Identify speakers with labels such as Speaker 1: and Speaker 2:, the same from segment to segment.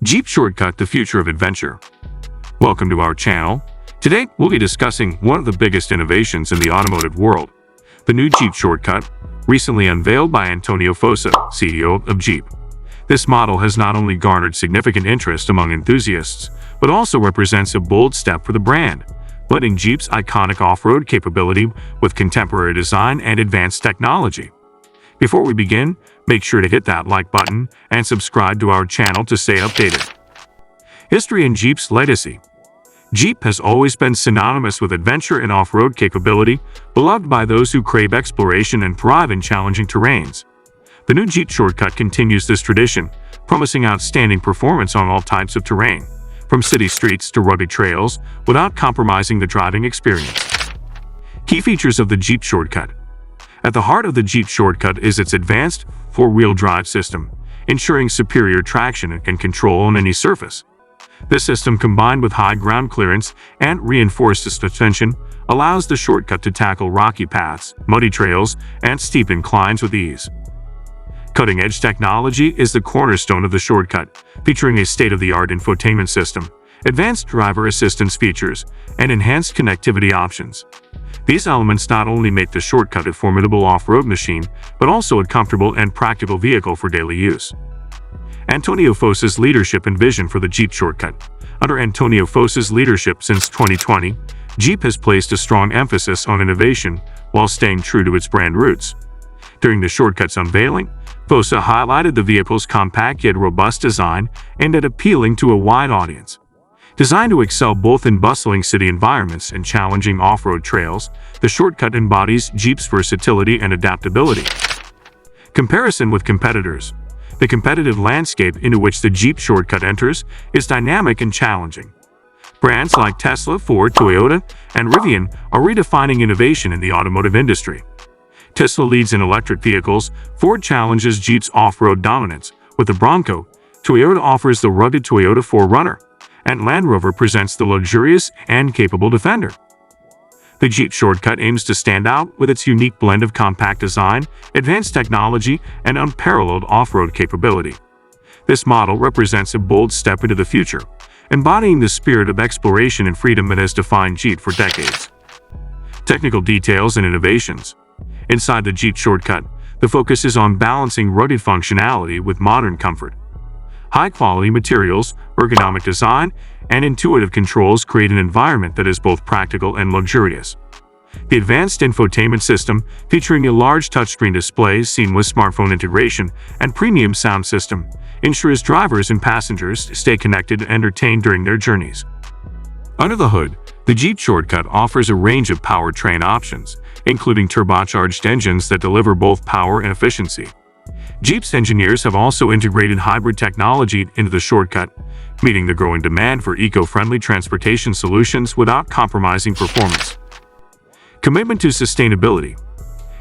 Speaker 1: Jeep Shortcut, the future of adventure. Welcome to our channel. Today, we'll be discussing one of the biggest innovations in the automotive world, the new Jeep Shortcut, recently unveiled by Antonio Fosa, CEO of Jeep. This model has not only garnered significant interest among enthusiasts, but also represents a bold step for the brand, blending Jeep's iconic off-road capability with contemporary design and advanced technology. Before we begin, make sure to hit that like button and subscribe to our channel to stay updated. History and Jeep's legacy. Jeep has always been synonymous with adventure and off-road capability, beloved by those who crave exploration and thrive in challenging terrains. The new Jeep Shortcut continues this tradition, promising outstanding performance on all types of terrain, from city streets to rugged trails, without compromising the driving experience. Key features of the Jeep Shortcut. At the heart of the Jeep Shortcut is its advanced four-wheel drive system, ensuring superior traction and control on any surface. This system, combined with high ground clearance and reinforced suspension, allows the Shortcut to tackle rocky paths, muddy trails, and steep inclines with ease. Cutting-edge technology is the cornerstone of the Shortcut, featuring a state-of-the-art infotainment system, advanced driver assistance features, and enhanced connectivity options. These elements not only make the Shortcut a formidable off-road machine, but also a comfortable and practical vehicle for daily use. Antonio Fosa's leadership and vision for the Jeep Shortcut. Under Antonio Fosa's leadership since 2020, Jeep has placed a strong emphasis on innovation while staying true to its brand roots. During the Shortcut's unveiling, Fosa highlighted the vehicle's compact yet robust design aimed at appealing to a wide audience. Designed to excel both in bustling city environments and challenging off-road trails, the Shortcut embodies Jeep's versatility and adaptability. Comparison with competitors. The competitive landscape into which the Jeep Shortcut enters is dynamic and challenging. Brands like Tesla, Ford, Toyota, and Rivian are redefining innovation in the automotive industry. Tesla leads in electric vehicles, Ford challenges Jeep's off-road dominance with the Bronco, Toyota offers the rugged Toyota 4Runner, and Land Rover presents the luxurious and capable Defender. The Jeep Shortcut aims to stand out with its unique blend of compact design, advanced technology, and unparalleled off-road capability. This model represents a bold step into the future, embodying the spirit of exploration and freedom that has defined Jeep for decades. Technical details and innovations. Inside the Jeep Shortcut, the focus is on balancing rugged functionality with modern comfort. High-quality materials, ergonomic design, and intuitive controls create an environment that is both practical and luxurious. The advanced infotainment system, featuring a large touchscreen display, seamless smartphone integration, and premium sound system, ensures drivers and passengers stay connected and entertained during their journeys. Under the hood, the Jeep Shortcut offers a range of powertrain options, including turbocharged engines that deliver both power and efficiency. Jeep's engineers have also integrated hybrid technology into the Shortcut, meeting the growing demand for eco-friendly transportation solutions without compromising performance. Commitment to sustainability.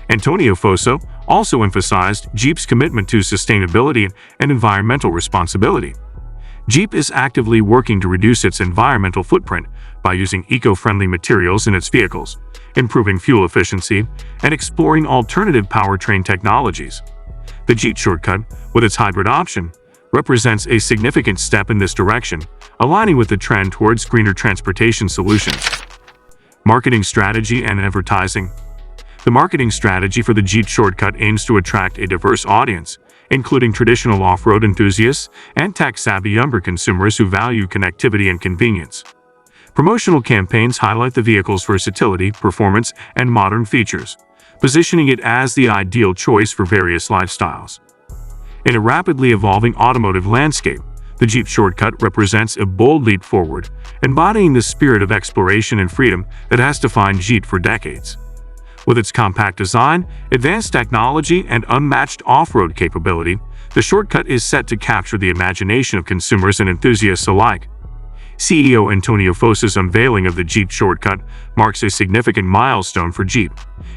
Speaker 1: Antonio Fosa also emphasized Jeep's commitment to sustainability and environmental responsibility. Jeep is actively working to reduce its environmental footprint by using eco-friendly materials in its vehicles, improving fuel efficiency, and exploring alternative powertrain technologies. The Jeep Shortcut, with its hybrid option, represents a significant step in this direction, aligning with the trend towards greener transportation solutions. Marketing strategy and advertising. The marketing strategy for the Jeep Shortcut aims to attract a diverse audience, including traditional off-road enthusiasts and tech-savvy younger consumers who value connectivity and convenience. Promotional campaigns highlight the vehicle's versatility, performance, and modern features, positioning it as the ideal choice for various lifestyles. In a rapidly evolving automotive landscape, the Jeep Shortcut represents a bold leap forward, embodying the spirit of exploration and freedom that has defined Jeep for decades. With its compact design, advanced technology, and unmatched off-road capability, the Shortcut is set to capture the imagination of consumers and enthusiasts alike. CEO Antonio Fosa's unveiling of the Jeep Shortcut marks a significant milestone for Jeep,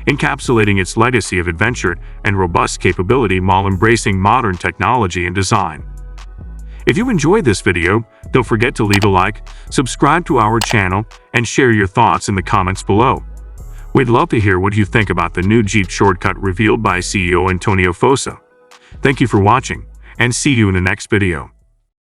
Speaker 1: encapsulating its legacy of adventure and robust capability while embracing modern technology and design. If you enjoyed this video, don't forget to leave a like, subscribe to our channel, and share your thoughts in the comments below. We'd love to hear what you think about the new Jeep Shortcut revealed by CEO Antonio Fosa. Thank you for watching, and see you in the next video.